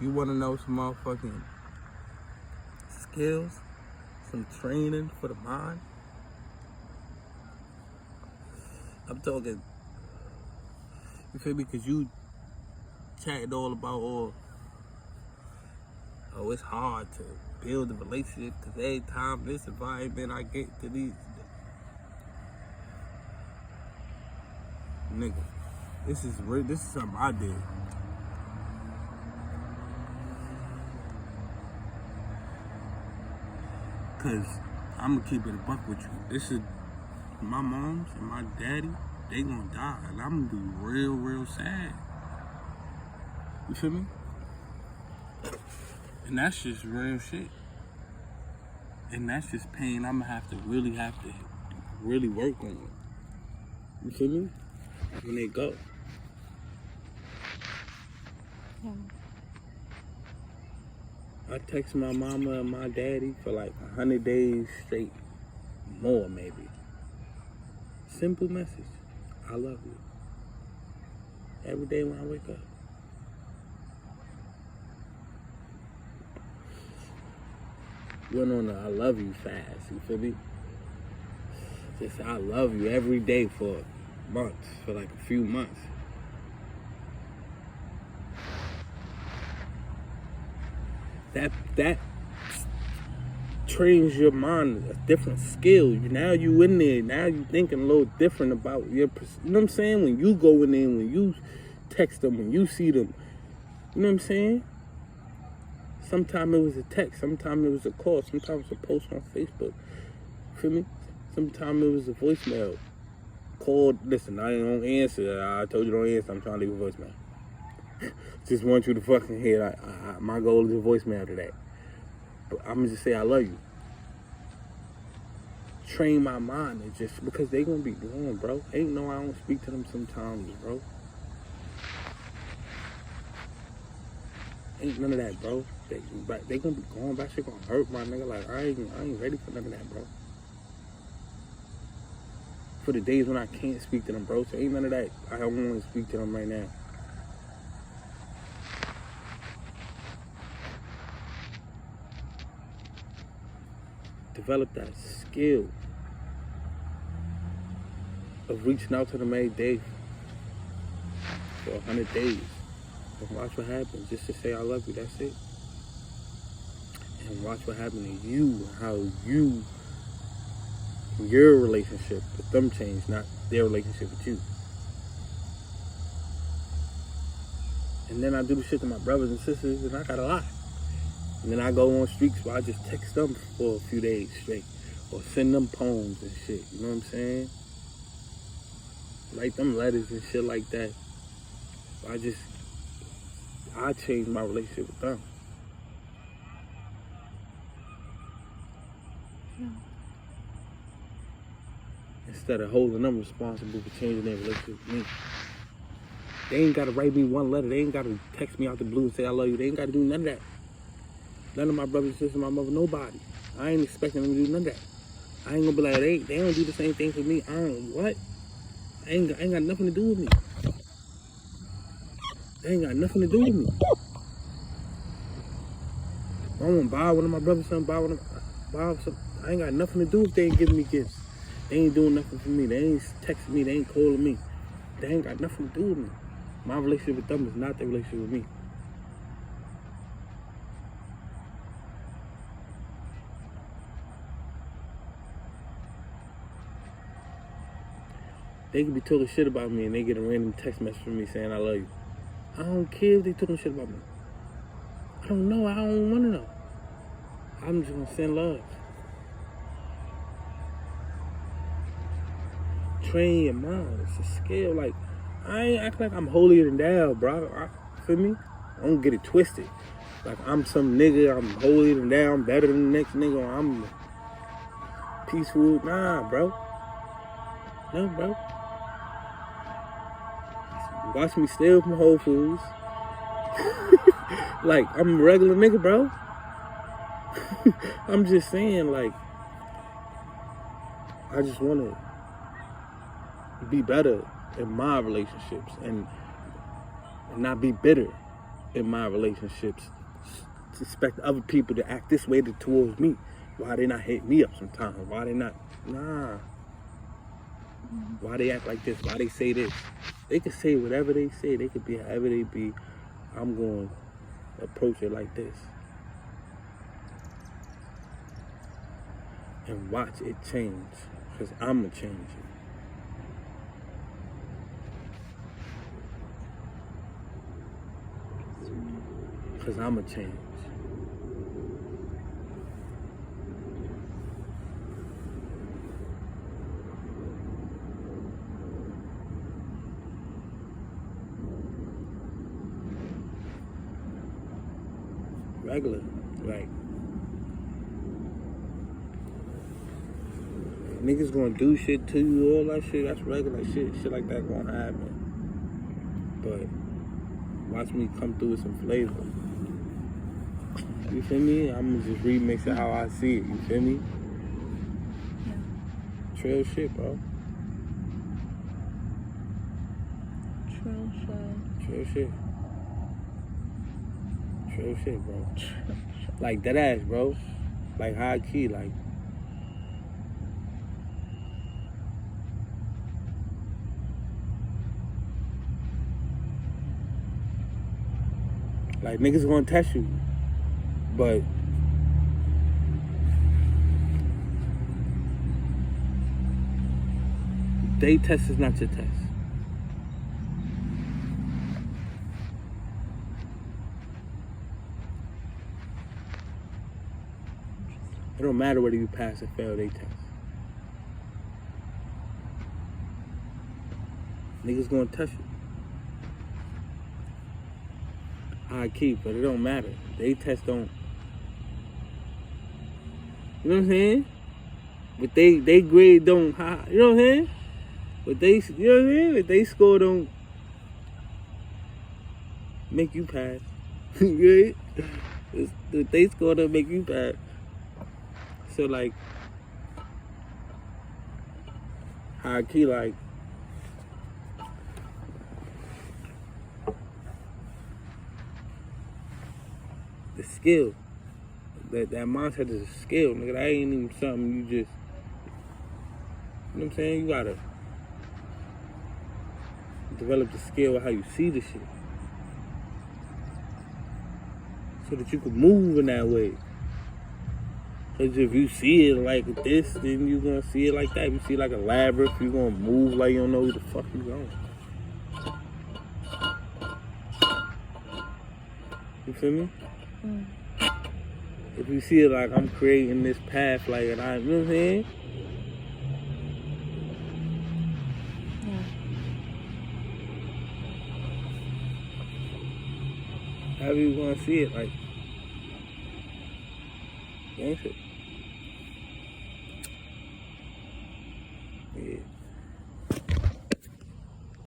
you want to know some motherfucking skills, some training for the mind, I'm talking, you feel me? Because you chatted all about, it's hard to build a relationship because every time this environment I get to these, nigga, this is something I did. Cause I'm gonna keep it a buck with you. This is my moms and my daddy, they gonna die, and I'm gonna be real, real sad. You feel me? And that's just real shit. And that's just pain I'm gonna have to really work on. You feel me? When they go. Yeah. I text my mama and my daddy for like 100 days straight. More maybe. Simple message. I love you. Every day when I wake up. Went on a I love you fast, you feel me? Just I love you every day for months, for like a few months. That trains your mind a different skill. Now you in there, now you thinking a little different about your, you know what I'm saying? When you go in there, when you text them, when you see them, you know what I'm saying? Sometimes it was a text, sometimes it was a call, sometimes it was a post on Facebook. Feel me? Sometimes it was a voicemail. Called, listen, I ain't gonna answer. I told you don't answer, I'm trying to leave a voicemail. Just want you to fucking hear. My goal is a voicemail today. But I'm gonna just say I love you. Train my mind, and just because they gonna be doing, bro. Ain't no I don't speak to them sometimes, bro. Ain't none of that, bro. They gonna be going back. Shit gonna hurt my nigga. Like I ain't ready for none of that, bro. For the days when I can't speak to them, bro. So ain't none of that. I don't want to speak to them right now. Develop that skill of reaching out to them every day for 100 days. And watch what happens. Just to say I love you, that's it. And watch what happens to you, how your relationship with them change, not their relationship with you. And then I do the shit to my brothers and sisters, and I got a lot. And then I go on streaks where I just text them for a few days straight. Or send them poems and shit, you know what I'm saying? Write them letters and shit like that. I changed my relationship with them. Yeah. Instead of holding them responsible for changing their relationship with me. They ain't gotta write me one letter. They ain't gotta text me out the blue and say I love you. They ain't gotta do none of that. None of my brothers and sisters, my mother, nobody. I ain't expecting them to do none of that. I ain't gonna be like, they don't do the same thing for me. What? I ain't got nothing to do with me. They ain't got nothing to do with me. I want to buy one of my brothers something, buy something. I ain't got nothing to do if they ain't giving me gifts. They ain't doing nothing for me. They ain't texting me. They ain't calling me. They ain't got nothing to do with me. My relationship with them is not their relationship with me. They could be talking shit about me and they get a random text message from me saying I love you. I don't care if they talking shit about me. I don't know. I don't want to know. I'm just going to send love. Train your mind. It's a skill. Like, I ain't act like I'm holier than thou, bro. Feel me? I don't get it twisted. Like, I'm some nigga. I'm holier than thou. I'm better than the next nigga. Or I'm peaceful. Nah, bro. No, bro. Watch me steal from Whole Foods. Like, I'm a regular nigga, bro. I'm just saying, like, I just want to be better in my relationships and not be bitter. in my relationships expect other people to act this way towards me. Why they not hit me up sometimes? Why they not? Nah. Why they act like this? Why they say this? They can say whatever they say. They could be however they be. I'm going to approach it like this. And watch it change. Because I'm going to change it. Because I'm going to change. Regular, like niggas gonna do shit to you, all that shit, that's regular shit like that gonna happen. But watch me come through with some flavor. You feel me? I'm gonna just remix it how I see it, you feel me? Yeah. Trail shit, bro. Trail shit. Real shit, bro. Like that ass, bro. Like high key, like. Like niggas gonna test you, but they test is not your test. It don't matter whether you pass or fail they test. Niggas gonna test you. I keep, but it don't matter. They test don't. You know what I'm saying? But they grade don't high. You know what I'm saying? But they, you know what I mean? But they score don't make you pass. Right? They score don't make you pass. So like, high key, like, the skill, that mindset is a skill, nigga. That ain't even something you just, you know what I'm saying? You gotta develop the skill of how you see the shit, so that you can move in that way. Because if you see it like this, then you're going to see it like that. If you see it like a labyrinth, you're going to move like you don't know where the fuck you going. You feel me? Mm. If you see it like I'm creating this path, like, and I, you know what I'm saying? Yeah. However you going to see it, like, gangster.